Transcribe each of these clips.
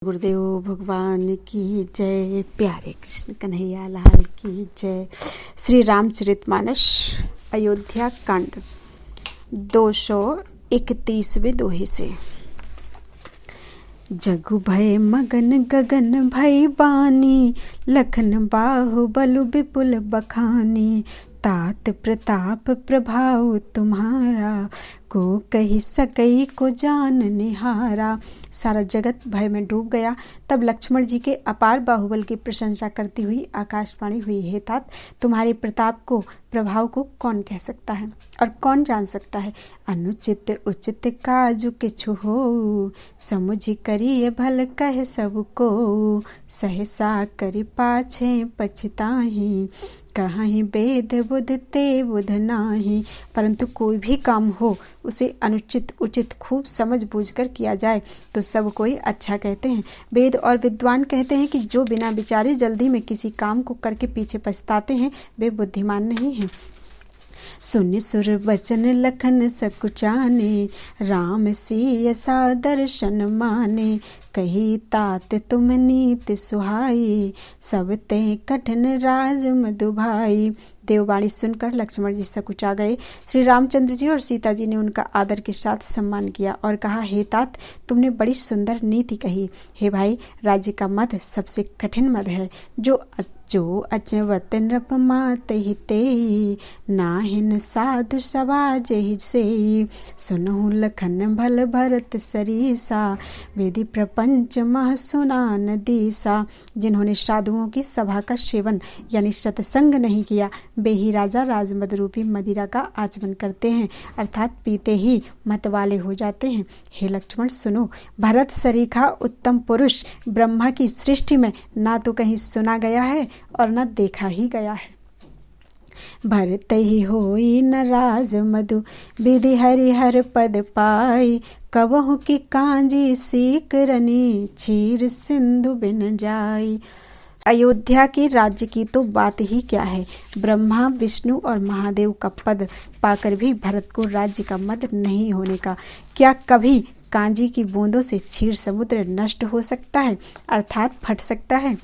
गुरुदेव भगवान की जय। प्यारे कृष्ण कन्हैया लाल की जय। श्री रामचरितमानस अयोध्या कांड 231वें दोहे से। जगु भय मगन गगन भय बानी, लखन बाहुबल विपुल बखानी। तात प्रताप प्रभाव तुम्हारा, को कही सकई को जान निहारा। सारा जगत भय में डूब गया। तब लक्ष्मण जी के अपार बाहुबल की प्रशंसा करती हुई आकाशवाणी हुई, हे तात, तुम्हारे प्रताप को प्रभाव को कौन कह सकता है और कौन जान सकता है। अनुचित उचित काजु किछु हो, समुझ करिए भल कह सबको। सहसा करि पाछे पछताहि, कहीं वेद बुध ते बुध नाही। परंतु कोई भी काम हो उसे अनुचित उचित खूब समझ बूझ कर किया जाए तो सब कोई अच्छा कहते हैं। वेद और विद्वान कहते हैं कि जो बिना विचारे जल्दी में किसी काम को करके पीछे पछताते हैं वे बुद्धिमान नहीं हैं। सुन सुर बचन लखन सकुचाने, राम सिय सा दर्शन माने। कही तात तुम नीत सुहाई, सब ते कठिन राज मधुभाई। देववाणी सुनकर लक्ष्मण जी सकुचा गए। श्री रामचंद्र जी और सीता जी ने उनका आदर के साथ सम्मान किया और कहा, हे तात, तुमने बड़ी सुंदर नीति कही। हे भाई, राज्य का मद सबसे कठिन मद है। जो अचवत नृप मात हिते, नाहिन साधु सभा जेहि सेई। सुनहु लखन भल भरत सरीसा, वेदी प्रपंच मह सुनान दीसा। जिन्होंने साधुओं की सभा का सेवन यानी सत्संग नहीं किया, वे ही राजा राजमद रूपी मदिरा का आचमन करते हैं, अर्थात पीते ही मत वाले हो जाते हैं। हे लक्ष्मण सुनो, भरत सरीखा उत्तम पुरुष ब्रह्मा की सृष्टि में ना तो कहीं सुना गया है और न देखा ही गया है। भरत ही होई न राज मधु, विधि हरिहर पद पाई। कबहु की कांजी सीक रनी, क्षीर सिंधु बिन जाई। अयोध्या के राज्य की तो बात ही क्या है। ब्रह्मा विष्णु और महादेव का पद पाकर भी भरत को राज्य का मद नहीं होने का क्या कभी कांजी की बूंदों से क्षीर समुद्र नष्ट हो सकता है, अर्थात फट सकता है।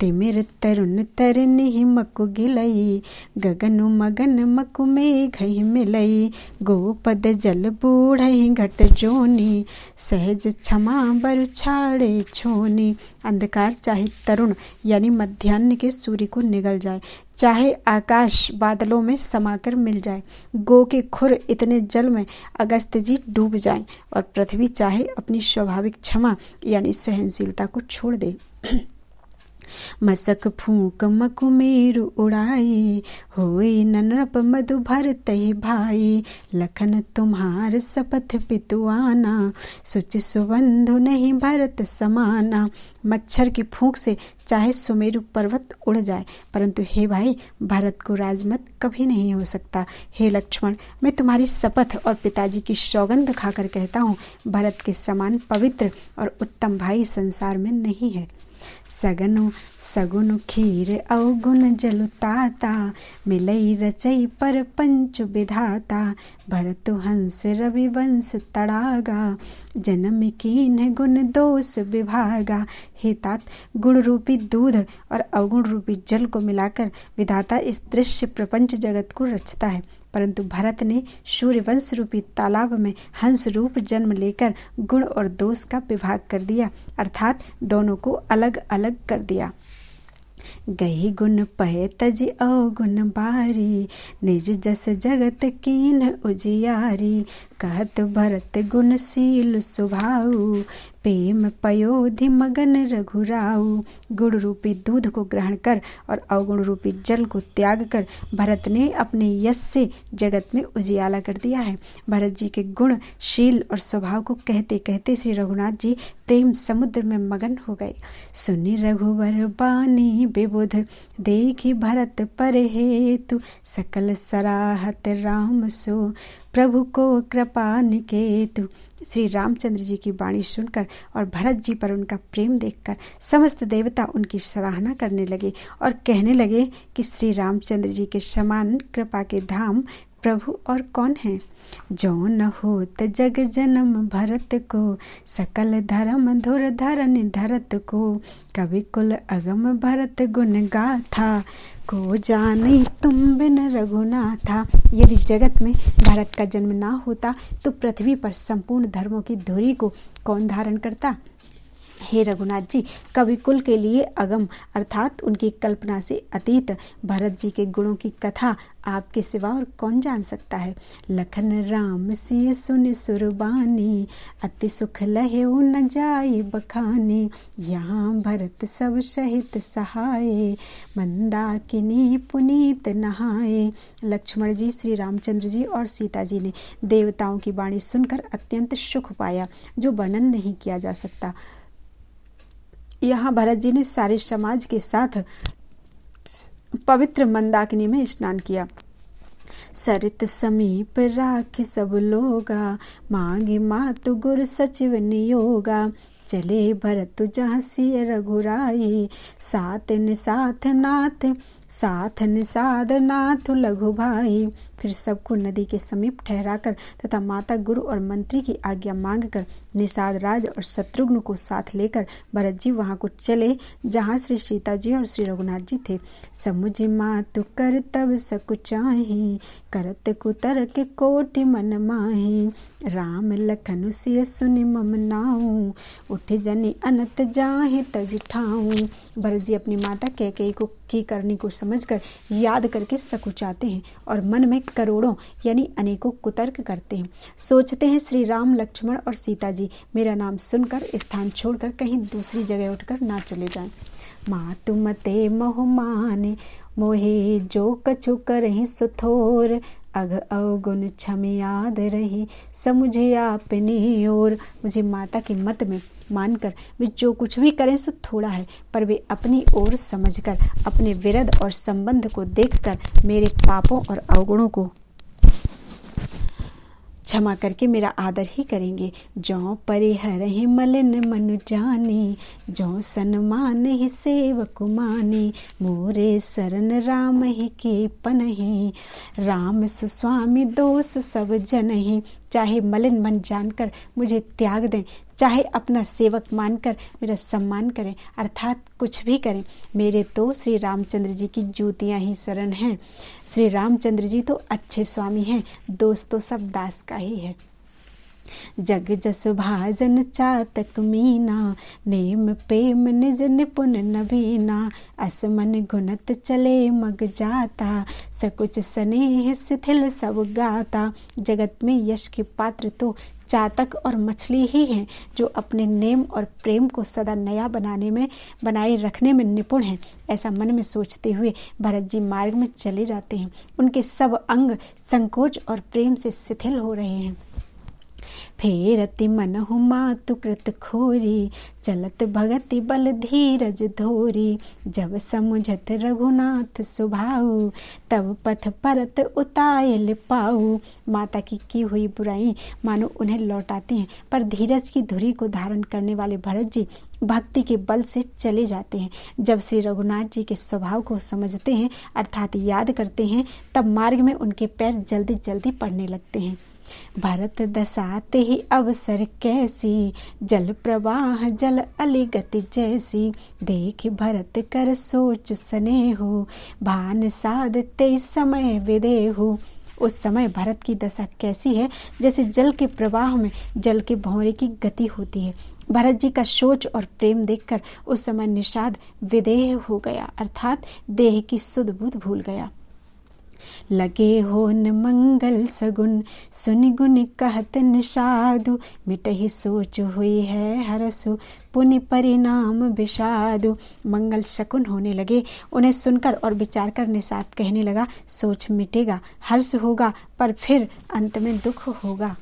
तिमिर तरुण तरनि मकु गिलई, गगनु मगन मकु मेघहि मिलई। गोपद जल बूढ़हि घट जोनी, सहज क्षमा बर छाड़े छोनी। अंधकार चाहे तरुण यानी मध्याह्न के सूर्य को निगल जाए, चाहे आकाश बादलों में समाकर मिल जाए, गो के खुर इतने जल में अगस्त्य जी डूब जाएं और पृथ्वी चाहे अपनी स्वाभाविक क्षमा यानी सहनशीलता को छोड़ दे। मसक फूक मकु मेरु उड़ाई, होई नृप मधु भरतहि भाई। लखन तुम्हार सपथ पितुआना, सुचि सुबंधु नहीं भरत समाना। मच्छर की फूंक से चाहे सुमेरु पर्वत उड़ जाए, परंतु हे भाई, भरत को राजमत कभी नहीं हो सकता। हे लक्ष्मण, मैं तुम्हारी शपथ और पिताजी की सौगंध खाकर कहता हूँ, भरत के समान पवित्र और उत्तम भाई संसार में नहीं है। सगनु सगुन खीर अवगुण जलु ताता, मिलई रचई पर पंचु विधाता। भरतु हंस रवि वंश तड़ागा, जन्म कीन्ह गुण दोष विभागा। हे तात, गुण रूपी दूध और अवगुण रूपी जल को मिलाकर विधाता इस दृश्य प्रपंच जगत को रचता है, परंतु भरत ने सूर्यवंश रूपी तालाब में हंस रूप जन्म लेकर गुण और दोष का विभाग कर दिया, अर्थात दोनों को अलग अलग कर दिया। गही गुण पहे तज अवगुण बारी, निज जस जगत कीन्ह उजियारी। कहत भरत गुणशील स्वभाव, प्रेम पयोधि मगन रघुराऊ। गुण रूपी दूध को ग्रहण कर और अवगुण रूपी जल को त्याग कर भरत ने अपने यश से जगत में उजियाला कर दिया है। भरत जी के गुण शील और स्वभाव को कहते कहते श्री रघुनाथ जी प्रेम समुद्र में मगन हो गए। सुनि रघुवर बानी विबुध, देखी भरत पर हेतु। सकल सराहत राम सो, प्रभु को कृपा निकेतु। श्री रामचंद्र जी की वाणी सुनकर और भरत जी पर उनका प्रेम देखकर समस्त देवता उनकी सराहना करने लगे और कहने लगे कि श्री रामचंद्र जी के समान कृपा के धाम प्रभु और कौन है। जो न होत जग जन्म भरत को, सकल धर्म धुर धरन धरत को। कवि कुल अगम भरत गुण गाथा, को जाने तुम बिन रघुनाथा। यदि जगत में भरत का जन्म ना होता तो पृथ्वी पर संपूर्ण धर्मों की धुरी को कौन धारण करता। हे रघुनाथ जी, कवि कुल के लिए अगम अर्थात उनकी कल्पना से अतीत भरत जी के गुणों की कथा आपके सिवा और कौन जान सकता है। लखन राम सिय सुन सुरबानी, अति सुख लहे न जाए बखानी। यहाँ भरत सब सहित सहाय, मंदाकिनी पुनीत नहाए। लक्ष्मण जी, श्री रामचंद्र जी और सीता जी ने देवताओं की वाणी सुनकर अत्यंत सुख पाया, जो वर्णन नहीं किया जा सकता। यहाँ भरत जी ने सारे समाज के साथ पवित्र मंदाकिनी में स्नान किया। सरित समीप राखी सब लोगा, मांगे मातु गुर सचिव नियोगा। चले भरत जहाँ सिय रघुराई, साथ निषाद नाथ लघु भाई। फिर सबको नदी के समीप ठहराकर तथा माता गुरु और मंत्री की आज्ञा मांगकर निषाद राज और शत्रुघ्न को साथ लेकर भरत जी वहां को चले जहां श्री सीता जी और श्री रघुनाथ जी थे। समुझ मातु कर तब सकुचाही, करत कुतर के कोटि मन माही। राम लखन सिय सुनि मम नाऊ, उठ जनि अनत जाहि तज ठाऊ। भरत जी अपनी माता कैकेयी को की करनी को समझकर याद करके सकुचाते हैं और मन में करोड़ों यानी अनेकों कुतर्क करते हैं। सोचते हैं श्री राम लक्ष्मण और सीता जी मेरा नाम सुनकर स्थान छोड़कर कहीं दूसरी जगह उठकर ना चले जाएं। मातु मते मोह माने, मोहे जो कछु करहि सुथोर। अघ अवगुण क्षम याद रही, समुझे आपनी ओर। मुझे माता की मत में मानकर वे जो कुछ भी करें सो थोड़ा है, पर वे अपनी ओर समझकर अपने विरध और संबंध को देखकर मेरे पापों और अवगुणों को क्षमा करके मेरा आदर ही करेंगे। जो परिहर ही मलिन मनु जानी, जो सन्मान ही सेवक मानी। मोरे शरण राम ही के पनहि, राम सुस्वामी दोष सब जनहि। चाहे मलिन मन जानकर मुझे त्याग दें, चाहे अपना सेवक मानकर मेरा सम्मान करें, अर्थात कुछ भी करें, मेरे तो श्री रामचंद्र जी की जूतियां ही शरण हैं। श्री रामचंद्र जी तो अच्छे स्वामी हैं, दोस्त तो सब दास का ही है। जग जस भाजन चातक मीना, नेम प्रेम निज निपुण नवीना। अस मन गुणत चले मग जाता, सकुच स्नेह शिथिल सब गाता। जगत में यश के पात्र तो चातक और मछली ही हैं, जो अपने नेम और प्रेम को सदा नया बनाए रखने में निपुण हैं। ऐसा मन में सोचते हुए भरत जी मार्ग में चले जाते हैं। उनके सब अंग संकोच और प्रेम से शिथिल हो रहे हैं। फेरति मनहु मातु कृत खोरी, चलत भगति बल धीरज धोरी। जब समुझत रघुनाथ सुभाऊ, तब पथ परत उतायल पाऊ। माता की हुई बुराई मानो उन्हें लौटाती हैं, पर धीरज की धुरी को धारण करने वाले भरत जी भक्ति के बल से चले जाते हैं। जब श्री रघुनाथ जी के स्वभाव को समझते हैं अर्थात याद करते हैं, तब मार्ग में उनके पैर जल्दी जल्दी पड़ने लगते हैं। भरत दसाते ही अवसर कैसी, जल प्रवाह जल अली गति जैसी। देख भरत कर सोच स्नेहु, भान साधते समय विदेहु। उस समय भरत की दशा कैसी है, जैसे जल के प्रवाह में जल के भंवरे की गति होती है। भरत जी का सोच और प्रेम देखकर उस समय निषाद विदेह हो गया, अर्थात देह की सुध बुध भूल गया। लगे हो न मंगल सगुन, सुनि गुनि कहत निषादु। मिटहि सोच हुई है हरसु, पुनि परिणाम विषादु। मंगल शकुन होने लगे, उन्हें सुनकर और विचार कर निषाद कहने लगा, सोच मिटेगा, हर्ष होगा, पर फिर अंत में दुख होगा।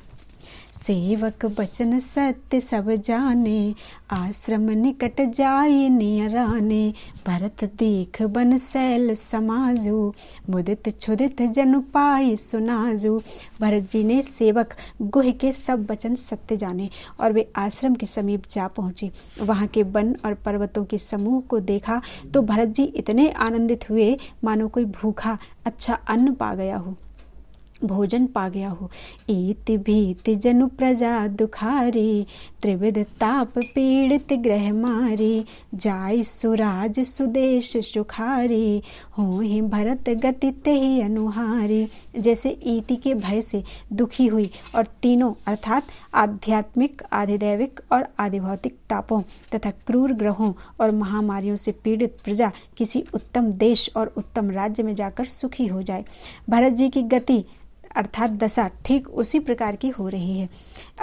सेवक बचन सत्य सब जाने, आश्रम निकट जाय नियराने। भरत देख बन शैल समाजु, मुदित क्षुदित जन पाई सुनाजु। भरत जी ने सेवक गुह के सब वचन सत्य जाने और वे आश्रम के समीप जा पहुंचे। वहां के वन और पर्वतों के समूह को देखा तो भरत जी इतने आनंदित हुए मानो कोई भूखा अच्छा अन्न पा गया हो। भोजन पा गया हो। ईति भीति जनु प्रजा दुखारी, त्रिविध ताप पीड़ित ग्रह मारी, जाय सुराज सुदेश सुखारी, होहि भरत गति तेहि अनुहारी। जैसे ईति के भय से दुखी हुई और तीनों अर्थात आध्यात्मिक, आधिदैविक और आधिभौतिक तापों तथा क्रूर ग्रहों और महामारियों से पीड़ित प्रजा किसी उत्तम देश और उत्तम राज्य में जाकर सुखी हो जाए। भरत जी की गति अर्थात दशा ठीक उसी प्रकार की हो रही है।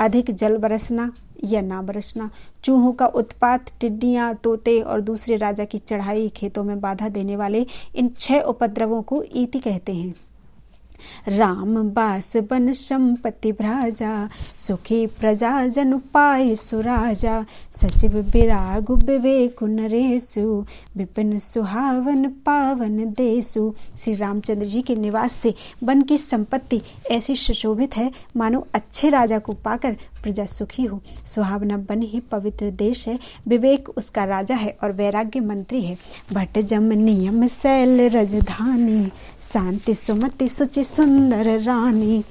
अधिक जल बरसना या ना बरसना, चूहों का उत्पात, टिड्डियां, तोते और दूसरे राजा की चढ़ाई, खेतों में बाधा देने वाले इन 6 उपद्रवों को ईति कहते हैं। राम बास बन संपत्ति भ्राजा, सुखी प्रजा जन पाए सुराजा, सचिव विराग विवेक नरेशु, विपिन सुहावन पावन देशु। श्री रामचंद्र जी के निवास से वन की संपत्ति ऐसी सुशोभित है मानो अच्छे राजा को पाकर प्रजा सुखी हो। सुहावना वन ही पवित्र देश है, विवेक उसका राजा है और वैराग्य मंत्री है। भट्ट जम नियम शैल रजधानी, शांति सुमति सुचि सुंदर रानी,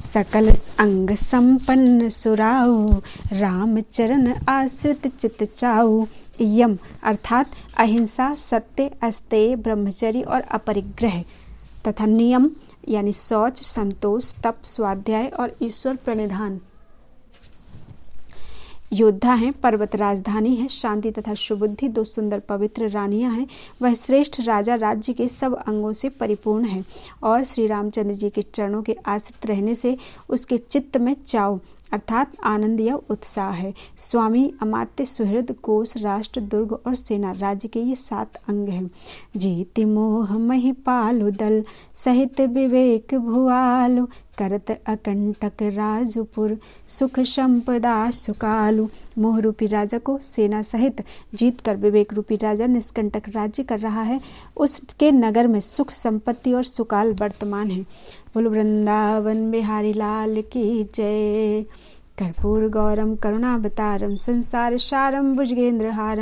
सकल अंग संपन्न सुराऊ, राम चरण आश्रित चित चाऊ। यम अर्थात अहिंसा, सत्य, अस्तेय, ब्रह्मचर्य और अपरिग्रह तथा नियम यानी शौच, संतोष, तप, स्वाध्याय और ईश्वर प्रणिधान। योद्धा हैं, पर्वत राजधानी है, शांति तथा सुबुद्धि 2 सुंदर पवित्र रानियां हैं। वह श्रेष्ठ राजा राज्य के सब अंगों से परिपूर्ण है और श्री रामचंद्र जी के चरणों के आश्रित रहने से उसके चित्त में चाव अर्थात आनंद या उत्साह है। स्वामी, अमात्य, सुहृद, कोष, राष्ट्र, दुर्ग और सेना राज्य के ये 7 अंग हैं। जीति मोह महिपालु दल, सहित विवेक भुआलु, करत अकंटक राजपुर, सुख संपदा सुकालु। मोह रूपी राजा को सेना सहित जीत कर विवेक रूपी राजा निष्कंटक राज्य कर रहा है। उसके नगर में सुख, संपत्ति और सुकाल वर्तमान है। बोलो वृंदावन बिहारी लाल की जय। कर्पूर गौरम करुणावतारम संसार सारम भुजगेंद्र हारम।